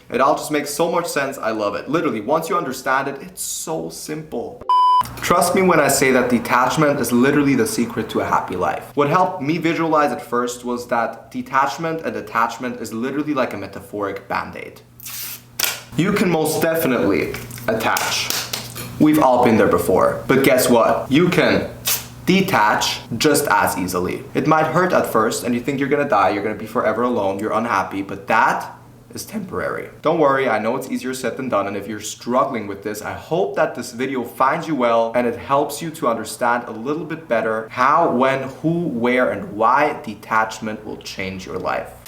It all just makes so much sense. I love it. Literally, once you understand it, it's so simple. Trust me when I say that detachment is literally the secret to a happy life. What helped me visualize it first was that detachment and attachment is literally like a metaphoric band-aid. You can most definitely attach. We've all been there before. But guess what? You can detach just as easily. It might hurt at first and you think you're gonna die, you're gonna be forever alone, you're unhappy, but that is temporary. Don't worry, I know it's easier said than done, and if you're struggling with this, I hope that this video finds you well and it helps you to understand a little bit better how, when, who, where, and why detachment will change your life.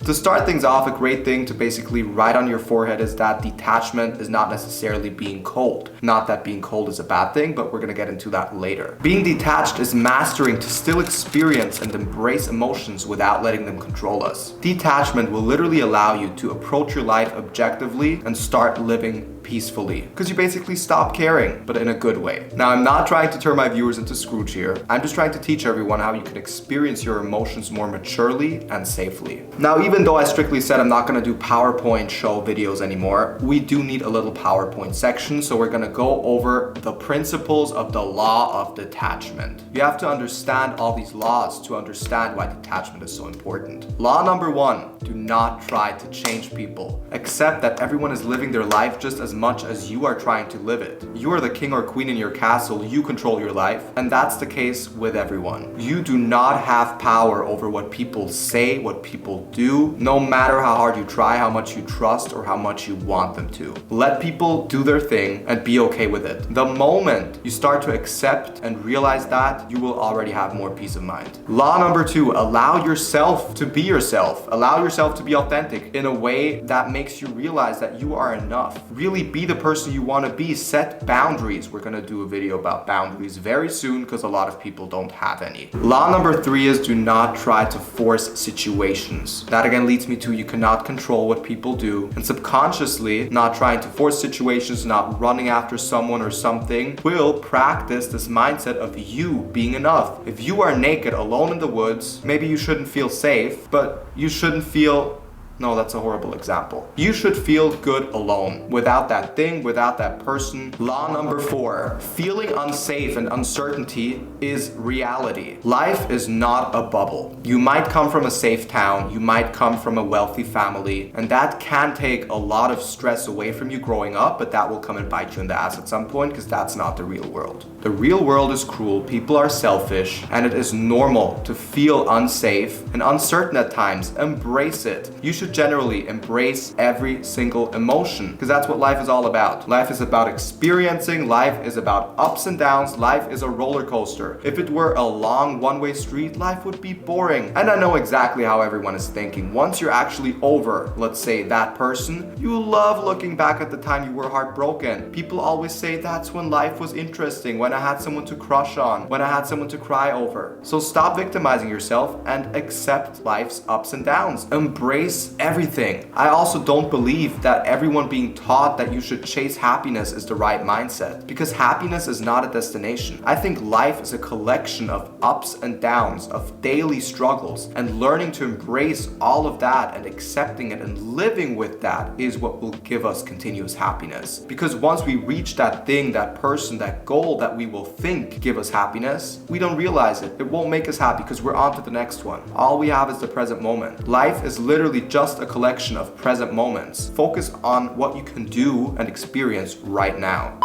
To start things off, a great thing to basically write on your forehead is that detachment is not necessarily being cold. Not that being cold is a bad thing, but we're gonna get into that later. Being detached is mastering to still experience and embrace emotions without letting them control us. Detachment will literally allow you to approach your life objectively and start living peacefully, because you basically stop caring, but in a good way. Now, I'm not trying to turn my viewers into Scrooge here. I'm just trying to teach everyone how you can experience your emotions more maturely and safely. Now, even though I strictly said I'm not gonna do PowerPoint show videos anymore, we do need a little PowerPoint section, so we're gonna go over the principles of the law of detachment. You have to understand all these laws to understand why detachment is so important. Law number 1, do not try to change people. Accept that everyone is living their life just as much as you are trying to live it. You are the king or queen in your castle, you control your life, and that's the case with everyone. You do not have power over what people say, what people do, no matter how hard you try, how much you trust, or how much you want them to. Let people do their thing and be okay with it. The moment you start to accept and realize that, you will already have more peace of mind. Law number 2, allow yourself to be yourself. Allow yourself to be authentic in a way that makes you realize that you are enough. Really be the person you want to be. Set boundaries. We're going to do a video about boundaries very soon because a lot of people don't have any. Law number 3 is do not try to force situations. That again leads me to you cannot control what people do, and subconsciously not trying to force situations, not running after someone or something, will practice this mindset of you being enough. If you are naked alone in the woods, maybe you shouldn't feel safe, but you shouldn't feel no, that's a horrible example. You should feel good alone, without that thing, without that person. Law number 4, feeling unsafe and uncertainty is reality. Life is not a bubble. You might come from a safe town, you might come from a wealthy family, and that can take a lot of stress away from you growing up, but that will come and bite you in the ass at some point because that's not the real world. The real world is cruel, people are selfish, and it is normal to feel unsafe and uncertain at times. Embrace it. You should generally embrace every single emotion because that's what life is all about. Life is about experiencing, life is about ups and downs, life is a roller coaster. If it were a long one-way street, life would be boring. And I know exactly how everyone is thinking. Once you're actually over, let's say, that person, you love looking back at the time you were heartbroken. People always say that's when life was interesting, when I had someone to crush on, when I had someone to cry over. So stop victimizing yourself and accept life's ups and downs. Embrace everything. I also don't believe that everyone being taught that you should chase happiness is the right mindset, because happiness is not a destination. I think life is a collection of ups and downs, of daily struggles, and learning to embrace all of that and accepting it and living with that is what will give us continuous happiness. Because once we reach that thing, that person, that goal that we will think give us happiness, we don't realize it. It won't make us happy because we're on to the next one. All we have is the present moment. Life is literally just a collection of present moments. Focus on what you can do and experience right now.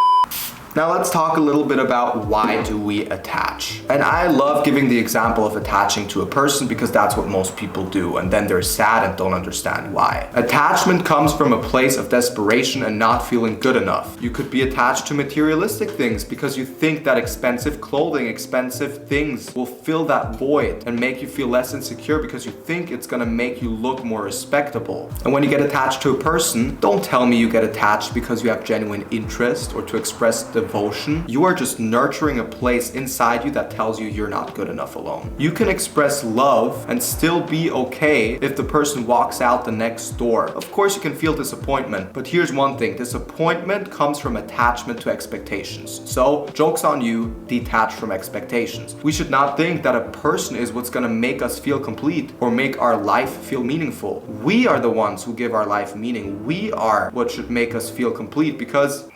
Now let's talk a little bit about why do we attach. And I love giving the example of attaching to a person because that's what most people do, and then they're sad and don't understand why. Attachment comes from a place of desperation and not feeling good enough. You could be attached to materialistic things because you think that expensive clothing, expensive things will fill that void and make you feel less insecure because you think it's gonna make you look more respectable. And when you get attached to a person, don't tell me you get attached because you have genuine interest or to express the devotion, you are just nurturing a place inside you that tells you you're not good enough alone. You can express love and still be okay if the person walks out the next door. Of course, you can feel disappointment, but here's one thing. Disappointment comes from attachment to expectations. So, joke's on you, detach from expectations. We should not think that a person is what's gonna make us feel complete or make our life feel meaningful. We are the ones who give our life meaning. We are what should make us feel complete because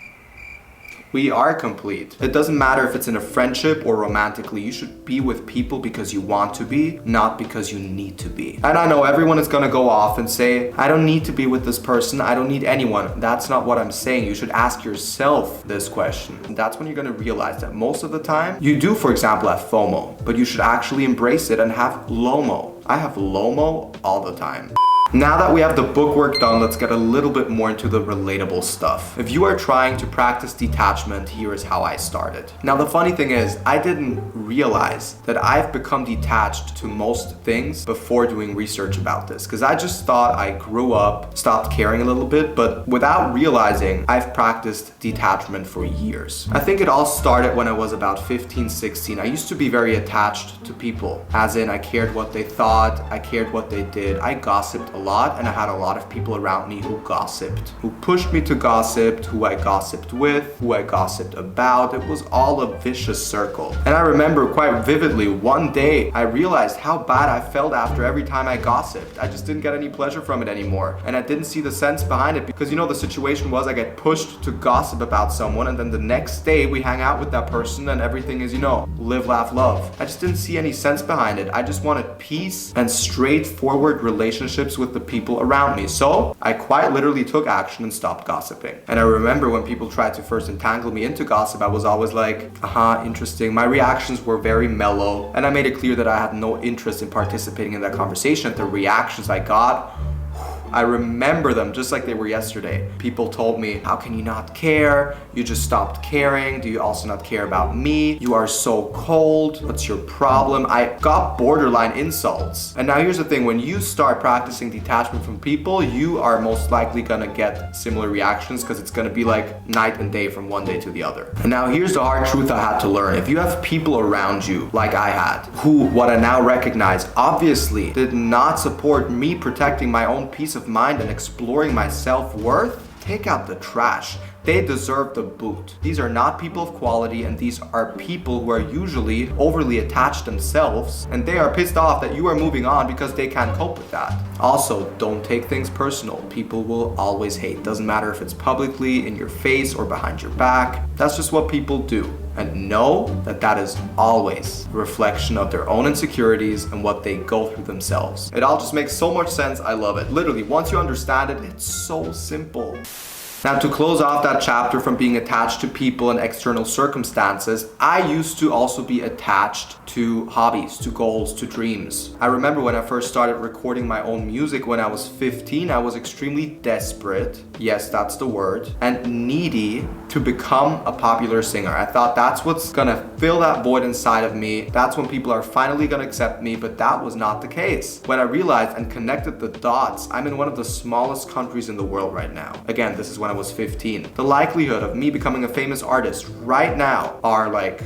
we are complete. It doesn't matter if it's in a friendship or romantically. You should be with people because you want to be, not because you need to be. And I know everyone is gonna go off and say, I don't need to be with this person. I don't need anyone. That's not what I'm saying. You should ask yourself this question. And that's when you're gonna realize that most of the time, you do, for example, have FOMO, but you should actually embrace it and have LOMO. I have LOMO all the time. Now that we have the bookwork done, let's get a little bit more into the relatable stuff. If you are trying to practice detachment, here is how I started. Now, the funny thing is, I didn't realize that I've become detached to most things before doing research about this, because I just thought I grew up, stopped caring a little bit, but without realizing, I've practiced detachment for years. I think it all started when I was about 15, 16. I used to be very attached to people, as in I cared what they thought, I cared what they did, I gossiped a lot, and I had a lot of people around me who gossiped, who pushed me to gossip, who I gossiped with, who I gossiped about. It was all a vicious circle. And I remember quite vividly, one day I realized how bad I felt after every time I gossiped. I just didn't get any pleasure from it anymore. And I didn't see the sense behind it because, you know, the situation was I get pushed to gossip about someone, and then the next day we hang out with that person and everything is, you know, live, laugh, love. I just didn't see any sense behind it. I just wanted peace and straightforward relationships with the people around me. So I quite literally took action and stopped gossiping. And I remember when people tried to first entangle me into gossip, I was always like, interesting. My reactions were very mellow, and I made it clear that I had no interest in participating in that conversation. The reactions I got, I remember them just like they were yesterday. People told me, how can you not care? You just stopped caring. Do you also not care about me? You are so cold. What's your problem? I got borderline insults. And now here's the thing, when you start practicing detachment from people, you are most likely gonna get similar reactions because it's gonna be like night and day from one day to the other. And now here's the hard truth I had to learn. If you have people around you, like I had, who, what I now recognize, obviously did not support me protecting my own peace of mind and exploring my self-worth, take out the trash. They deserve the boot. These are not people of quality, and these are people who are usually overly attached themselves, and they are pissed off that you are moving on because they can't cope with that. Also, don't take things personal. People will always hate. Doesn't matter if it's publicly, in your face, or behind your back. That's just what people do. And know that that is always a reflection of their own insecurities and what they go through themselves. It all just makes so much sense. I love it. Literally, once you understand it, it's so simple. Now, to close off that chapter from being attached to people and external circumstances, I used to also be attached to hobbies, to goals, to dreams. I remember when I first started recording my own music when I was 15, I was extremely desperate, yes, that's the word, and needy to become a popular singer. I thought that's what's gonna fill that void inside of me. That's when people are finally gonna accept me, but that was not the case. When I realized and connected the dots, I'm in one of the smallest countries in the world right now. Again, this is when I was 15. The likelihood of me becoming a famous artist right now are like,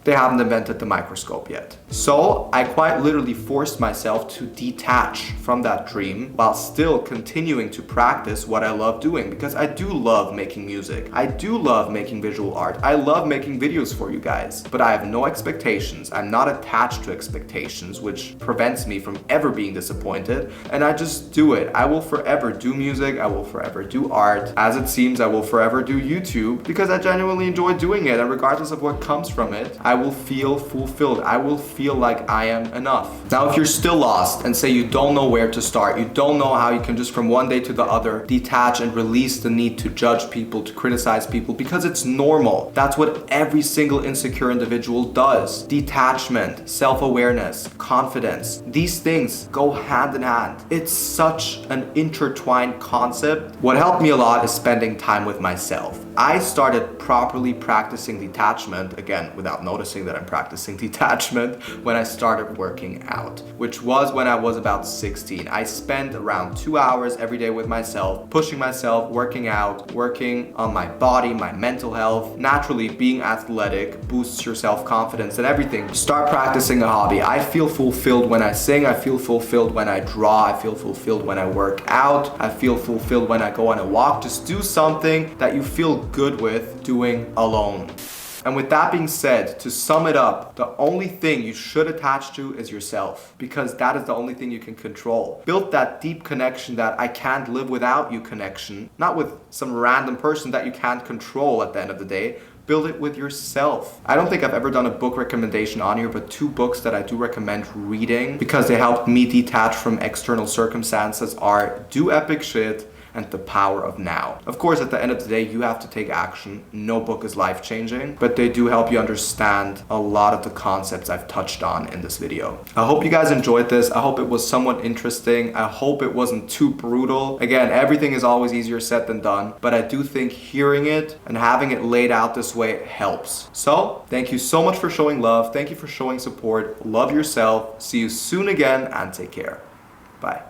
they haven't invented the microscope yet. So I quite literally forced myself to detach from that dream while still continuing to practice what I love doing, because I do love making music. I do love making visual art. I love making videos for you guys, but I have no expectations. I'm not attached to expectations, which prevents me from ever being disappointed. And I just do it. I will forever do music. I will forever do art. As it seems, I will forever do YouTube because I genuinely enjoy doing it. And regardless of what comes from it, I will feel fulfilled. I will feel like I am enough. Now, if you're still lost and say you don't know where to start, you don't know how you can just from one day to the other detach and release the need to judge people, to criticize people, because it's normal. That's what every single insecure individual does. Detachment, self-awareness, confidence, these things go hand in hand. It's such an intertwined concept. What helped me a lot is spending time with myself. I started properly practicing detachment, again, without no noticing that I'm practicing detachment when I started working out, which was when I was about 16. I spent around 2 hours every day with myself, pushing myself, working out, working on my body, my mental health. Naturally, being athletic boosts your self-confidence and everything. Start practicing a hobby. I feel fulfilled when I sing. I feel fulfilled when I draw. I feel fulfilled when I work out. I feel fulfilled when I go on a walk. Just do something that you feel good with doing alone. And with that being said, to sum it up, the only thing you should attach to is yourself, because that is the only thing you can control. Build that deep connection, that I can't live without you connection, not with some random person that you can't control at the end of the day. Build it with yourself. I don't think I've ever done a book recommendation on here, but 2 books that I do recommend reading because they helped me detach from external circumstances are Do Epic Shit and The Power of Now. Of course, at the end of the day, you have to take action. No book is life-changing, but they do help you understand a lot of the concepts I've touched on in this video. I hope you guys enjoyed this. I hope it was somewhat interesting. I hope it wasn't too brutal. Again, everything is always easier said than done, but I do think hearing it and having it laid out this way helps. So, thank you so much for showing love. Thank you for showing support. Love yourself. See you soon again, and take care. Bye.